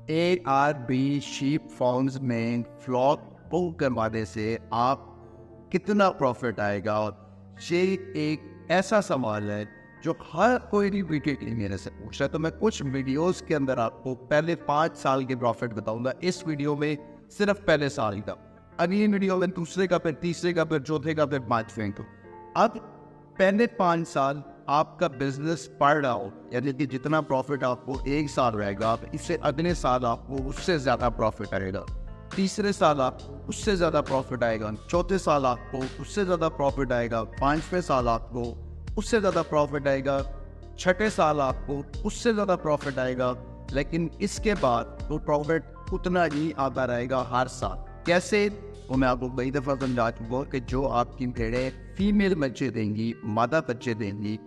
ARB sheep farms में flock book करवाने से आप कितना प्रॉफिट आएगा? और ये एक ऐसा सवाल है जो हर कोई रिपीटेडली मेरे से पूछ रहा है। तो मैं कुछ वीडियोस के अंदर आपको पहले 5 साल के प्रॉफिट बताऊंगा। इस वीडियो में सिर्फ पहले साल का, अगली वीडियो में दूसरे का, फिर तीसरे का, फिर चौथे का, फिर पांचवें का। अब पहले 5 साल आपका बिजनेस बढ़ रहा हो, यानी कि जितना प्रॉफिट आपको एक साल रहेगा, इससे अगले साल आपको उससे ज़्यादा प्रॉफिट आएगा। तीसरे साल आपको उससे ज़्यादा प्रॉफिट आएगा, चौथे साल आपको उससे ज़्यादा प्रॉफिट आएगा, पाँचवें साल आपको उससे ज़्यादा प्रॉफिट आएगा, छठे साल आपको उससे ज़्यादा प्रॉफिट आएगा। लेकिन इसके बाद वो प्रॉफिट उतना ही आता रहेगा हर साल। कैसे? वो मैं आपको कई दफ़ा समझा चुका हूँ कि जो आपकी भेड़ें फीमेल बच्चे देंगी, मादा बच्चे देंगी,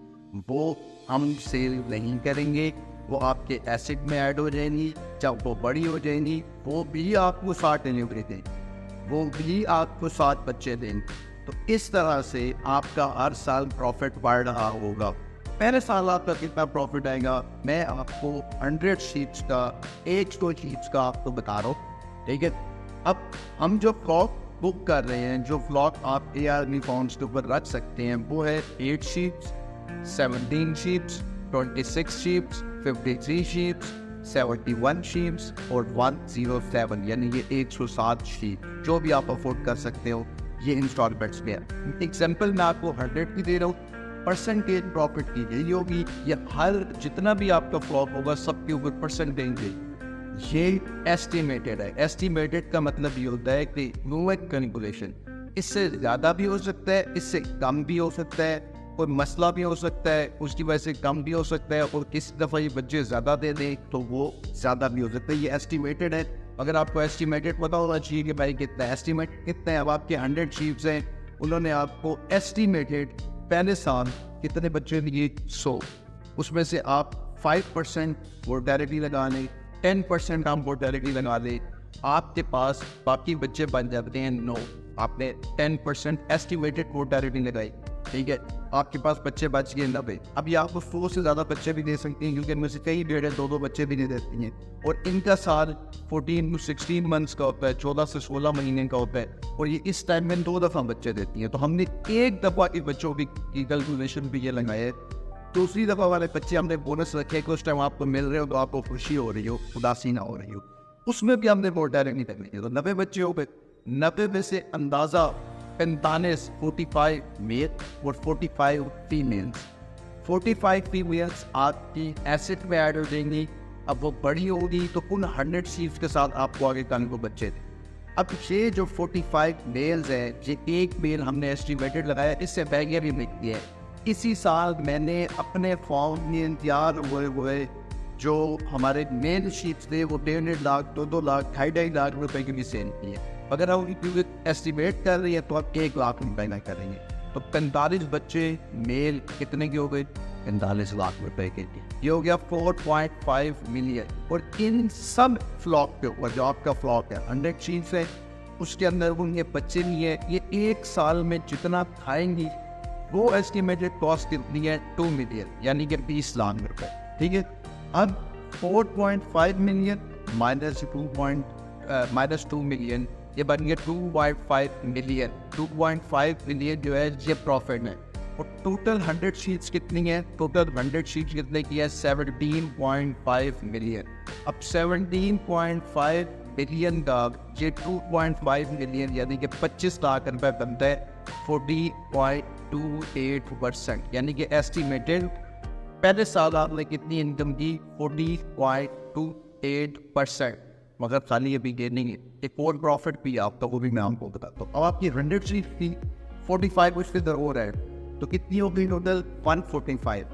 वो हम सेल नहीं करेंगे। वो आपके एसिड में ऐड हो जाएंगी। जब वो बड़ी हो जाएंगी वो भी आपको 60 डिलीवरी देंगी, वो भी आपको 7 बच्चे देंगे। तो इस तरह से आपका हर साल प्रॉफिट बढ़ रहा होगा। पहले साल आपका कितना प्रॉफिट आएगा मैं आपको 100 शीप्स का, 100 शीप्स का आपको बता रहा हूँ, ठीक है। अब हम जो फ्लॉक बुक कर रहे हैं, जो फ्लॉक आप ARB फार्म्स के ऊपर रख सकते हैं, वो है 8 sheeps, 17 sheeps, 26 sheeps, 53 sheeps, 71 sheeps और 107, यानी ये 107 शीप जो भी आप अफोर्ड कर सकते हो। ये इंस्टॉलमेंट्स में है। एग्जाम्पल मैं आपको 100 की दे रहा हूँ। परसेंटेज प्रॉफिट की यही होगी। ये हर जितना भी आपका फ्लॉप होगा सबके ऊपर परसेंटेज देगी। ये एस्टिमेटेड है। एस्टिमेटेड का मतलब ये होता है कि नो कैलकुलेशन, इससे ज़्यादा भी हो सकता है, इससे कम भी हो सकता है, कोई मसला भी हो सकता है, उसकी वजह से कम भी हो सकता है, और किस दफ़ा ये बच्चे ज़्यादा दे दें तो वो ज़्यादा भी हो सकता है। ये एस्टिमेटेड है। अगर आपको एस्टिमेटेड पता होना चाहिए कि भाई कितना एस्टिमेट कितना है। अब आपके 100 शीप्स हैं, उन्होंने आपको एस्टिमेटेड पहले साल कितने बच्चे दिए? 100। उसमें से आप 5% मोर्टेलिटी लगा लें, 10% आप मोर्टेलिटी लगा लें, आपके पास बाकी बच्चे बन जाते हैं 9। आपने 10% एस्टिमेटेड मोर्टेलिटी लगाई, ठीक है, आपके पास बच्चे बच गए 90। अभी आपको 100 से ज़्यादा बच्चे भी दे सकती हैं, क्योंकि इनमें से कई भेड़ें 2-2 बच्चे भी नहीं देती हैं, और इनका साल 14 to 16 मंथ्स का होता है, 14 से 16 महीने का होता है, और ये इस टाइम में 2 दफ़ा बच्चे देती हैं। तो हमने एक दफ़ा के बच्चों की कैलकुलेशन भी ये लगाए है। दूसरी दफ़ा वाले बच्चे हमने बोनस रखे कि उस टाइम आपको मिल रहे हो तो आपको खुशी हो रही हो, उदासी ना हो रही हो, उसमें भी हमने मोर्टेलिटी करनी है। तो 90 बच्चे हो गए। 90 में से अंदाज़ा 45 मेल और 45 फीमेल्स। 45 फीमेल्स आपकी एसिड में ऐड हो जाएंगी। अब वो बड़ी होगी तो उन 100 शीप्स के साथ आपको आगे कल को बच्चे दें। अब ये जो 45 मेल्स हैं, ये एक मेल हमने एस्टिमेटेड लगाया, इससे महंगे भी बिकती है। इसी साल मैंने अपने फॉर्म में तैयार हुए जो हमारे मेल शीप्स थे वो 1.5 लाख, 2-2 लाख, 2.5 लाख रुपए की भी सेल की है। अगर हम एस्टिमेट कर रही है तो आप 1 लाख रुपए ना करेंगे। तो 45 बच्चे मेल कितने के हो गए? 45 लाख रुपए के। ये हो गया 4.5 मिलियन। और इन सब फ्लॉक के ऊपर जो आपका फ्लॉक है 100 शीप्स है, उसके अंदर उनके बच्चे नहीं है, ये एक साल में जितना खाएंगी वो एस्टिमेटेड कॉस्ट कितनी है? 2 मिलियन, यानी कि 20 लाख रुपए, ठीक है। अब 4.5 मिलियन माइनस 2 मिलियन, ये बन गया 2.5 मिलियन। 2.5 मिलियन जो है ये प्रॉफिट है। और टोटल 100 शीट्स कितनी है? टोटल 100 शीट्स कितने की है? 17.5 मिलियन। अब 17.5 मिलियन का ये 2.5 मिलियन यानी कि 25 लाख रुपए बनता है 40.28%, यानी कि एस्टिमेटेड पहले साल आपने कितनी इनकम की? 40.28%। मगर खाली अभी ये नहीं है, एक और प्रॉफिट भी है आपका, वो भी मैं आपको बताता हूँ। अब आपकी 100 शीट थी, 45 उसके इधर हो रहा है, तो कितनी हो गई टोटल? 145।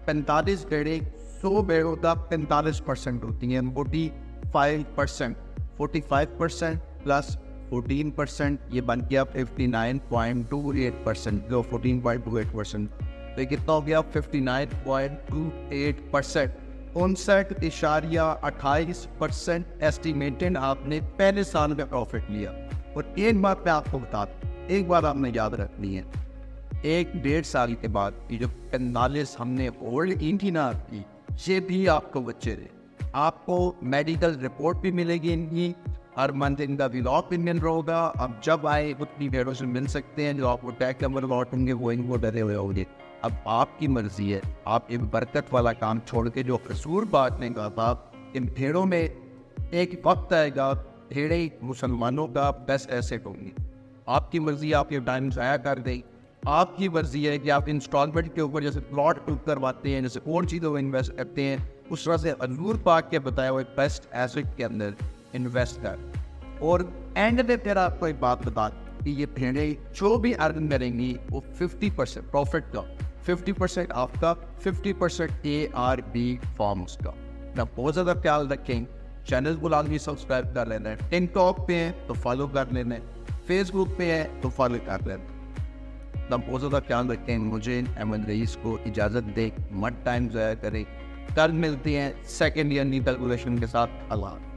45 भेड़े, 100 भेड़ों का 45% होती हैं, 45%। 45% प्लस 14%, ये बन गया 59.28%, जो 14.28%, तो ये कितना हो गया? 59.28%। 59.28% एस्टिमेटेड आपने पहले साल में प्रॉफिट लिया। और एक बात मैं आपको बता दूं, एक बात आपने याद रखनी है, 1-1.5 साल के बाद ये जो 45 हमने होल्ड की थी ना आपकी, ये भी आपको बच्चे दे। आपको मेडिकल रिपोर्ट भी मिलेगी इनकी, हर मंथ इनका व्लॉग भी मिल रहा होगा। अब जब आए उतनी भेड़ों से मिल सकते हैं, जो आपको टैग नंबर लौटेंगे वो इनको डरे हुए होंगे। अब आपकी मर्जी है, आप एक बरकत वाला काम छोड़ के जो कसूर बांटने का था, इन भेड़ों में एक वक्त आएगा भेड़ें मुसलमानों का बेस्ट एसेट होंगी। आपकी मर्जी, आप ये टाइम ज़ाया कर दें। आपकी मर्जी है कि आप इंस्टॉलमेंट के ऊपर जैसे प्लॉट बुक करवाते हैं, जैसे और चीज़ों में इन्वेस्ट करते हैं, उस तरह से हजूर पाक के बताए हुए बेस्ट एसेट के अंदर इन्वेस्ट कर। और एंड में फिर आपको एक बात बता कि ये भेड़ें जो भी अर्न करेंगी वो 50% प्रॉफिट का, 50% आपका, 50% ARB फार्म्स का। ना बहुत ज़्यादा ख्याल रखें। चैनल को लाजमी सब्सक्राइब कर लेना है। टिकटॉक पे है तो फॉलो कर लेना है, फेसबुक पे है तो फॉलो कर लेना। तब बहुत ज़्यादा ख्याल रखें। मुझे अहमद रईस को इजाज़त दे, मत टाइम ज़ाया करें। कल मिलते हैं सेकेंड ईयर नी कैलकुलेशन के साथ। अल्लाह।